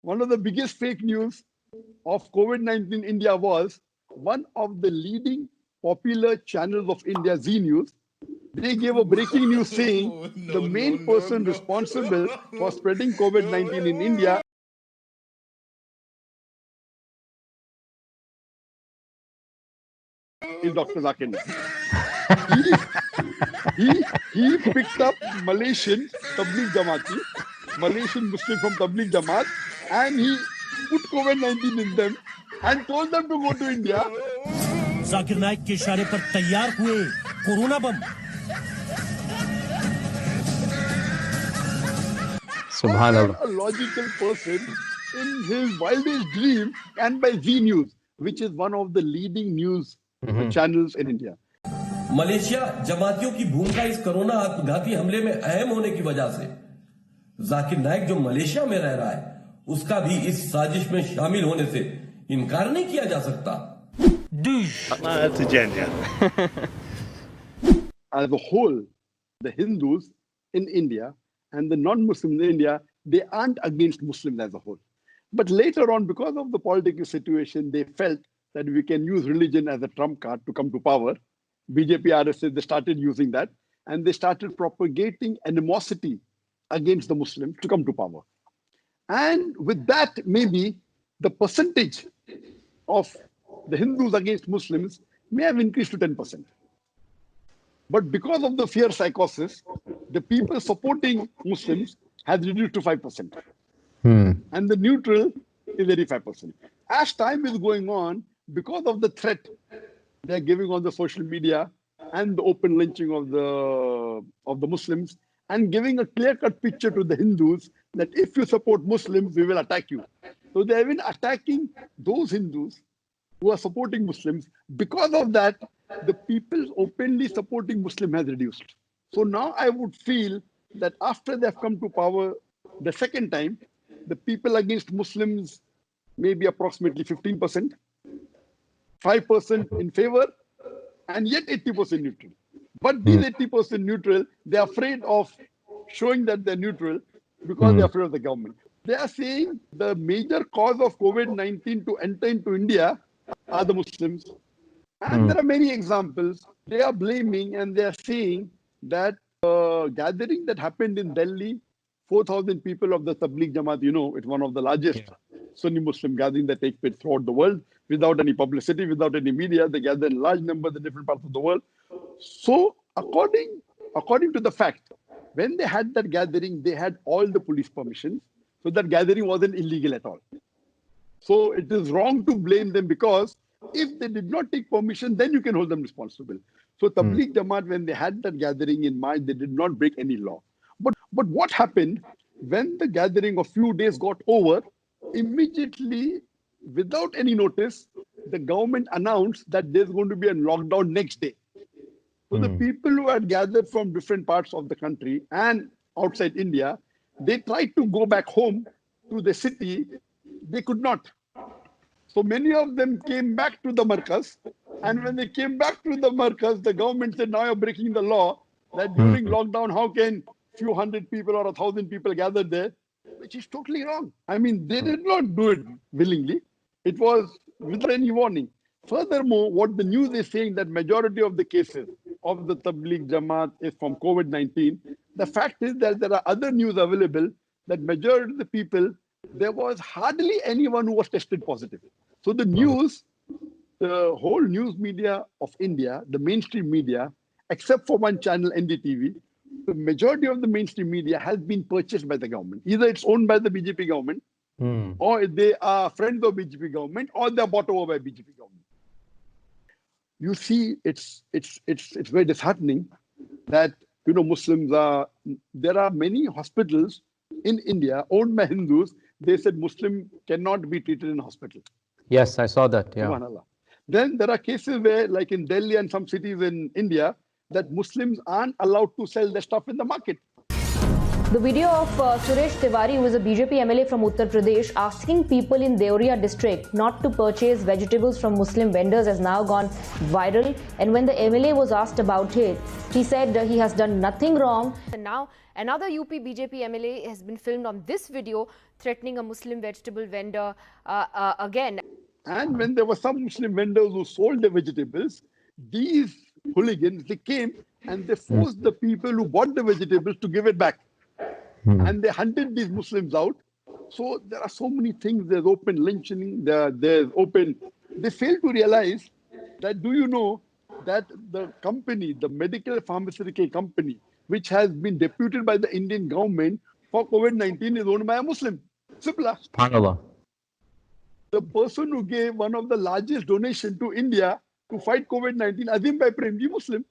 One of the biggest fake news of COVID-19 in India was one of the leading popular channels of India, Z News. They gave a breaking news saying the main person responsible for spreading COVID-19 in India is Dr. Zakir Naik. He picked up Malaysian Tabligh Jamaati, Malaysian Muslim from Tabligh Jamaat, and he put COVID-19 in them and told them to go to India. Zakir Naik के इशारे पर तैयार हुए corona bomb. Subhanallah. A logical person in his wildest dream and by Z News, which is one of the leading news channels in India. Malaysia जमातियों की भूमिका इस corona आत्मघाती हमले में अहम होने की वजह से जाकिर नाइक जो मलेशिया में रह रहा है उसका भी इस साजिश में शामिल होने से इनकार नहीं किया जा सकता। That's a genius. As a whole, the Hindus in India and the non-Muslims in India, they aren't against Muslims as a whole. But later on, because of the political situation, they felt that we can use religion as a trump card to come to power. BJP, RSS, they started using that, and they started propagating animosity against the Muslims to come to power. And with that, maybe the percentage of the Hindus against Muslims may have increased to 10%. But because of the fear psychosis, the people supporting Muslims has reduced to 5%. And the neutral is 85%. As time is going on, because of the threat they're giving on the social media and the open lynching of the Muslims, and giving a clear-cut picture to the Hindus that if you support Muslims, we will attack you. So they have been attacking those Hindus who are supporting Muslims. Because of that, the people openly supporting Muslim has reduced. So now I would feel that after they have come to power the second time, the people against Muslims may be approximately 15%, 5% in favor, and yet 80% neutral. But these 80% neutral, they're afraid of showing that they're neutral because they're afraid of the government. They are saying the major cause of COVID-19 to enter into India are the Muslims. And there are many examples. They are blaming and they are saying that gathering that happened in Delhi, 4,000 people of the Tabligh Jamaat, you know, it's one of the largest Sunni Muslim gatherings that take place throughout the world without any publicity, without any media. They gather in large numbers in different parts of the world. So according to the fact, when they had that gathering, they had all the police permissions. So that gathering wasn't illegal at all. So it is wrong to blame them because if they did not take permission, then you can hold them responsible. So Tabligh Jamaat, when they had that gathering in March, they did not break any law. But what happened when the gathering of few days got over, immediately, without any notice, the government announced that there's going to be a lockdown next day. So the people who had gathered from different parts of the country and outside India, they tried to go back home to the city. They could not. So many of them came back to the Markaz. And when they came back to the Markaz, the government said, now you're breaking the law that during lockdown, how can few hundred people or 1,000 people gather there? Which is totally wrong. I mean, they did not do it willingly. It was without any warning. Furthermore, what the news is saying that majority of the cases of the Tabligh Jamaat is from COVID-19. The fact is that there are other news available that majority of the people, there was hardly anyone who was tested positive. So the news, the whole news media of India, the mainstream media, except for one channel, NDTV, the majority of the mainstream media has been purchased by the government. Either it's owned by the BJP government, or they are friends of BJP government, or they're bought over by BJP government. You see, it's very disheartening that, you know, Muslims are, there are many hospitals in India owned by Hindus. They said Muslim cannot be treated in hospital. Yes, I saw that. Yeah. Subhanallah. Then there are cases where, like in Delhi and some cities in India, that Muslims aren't allowed to sell their stuff in the market. The video of Suresh Tiwari, who is a BJP MLA from Uttar Pradesh, asking people in Deoria district not to purchase vegetables from Muslim vendors has now gone viral. And when the MLA was asked about it, he said he has done nothing wrong. And now another UP BJP MLA has been filmed on this video threatening a Muslim vegetable vendor again. And when there were some Muslim vendors who sold the vegetables, these hooligans, they came and they forced the people who bought the vegetables to give it back. And they hunted these Muslims out. So there are so many things. There's open lynching, there's open... They fail to realize that, do you know that the company, the medical pharmaceutical company, which has been deputed by the Indian government for COVID-19 is owned by a Muslim. Simple. SubhanAllah. The person who gave one of the largest donation to India to fight COVID-19, Azim Bhai Premji, Muslim.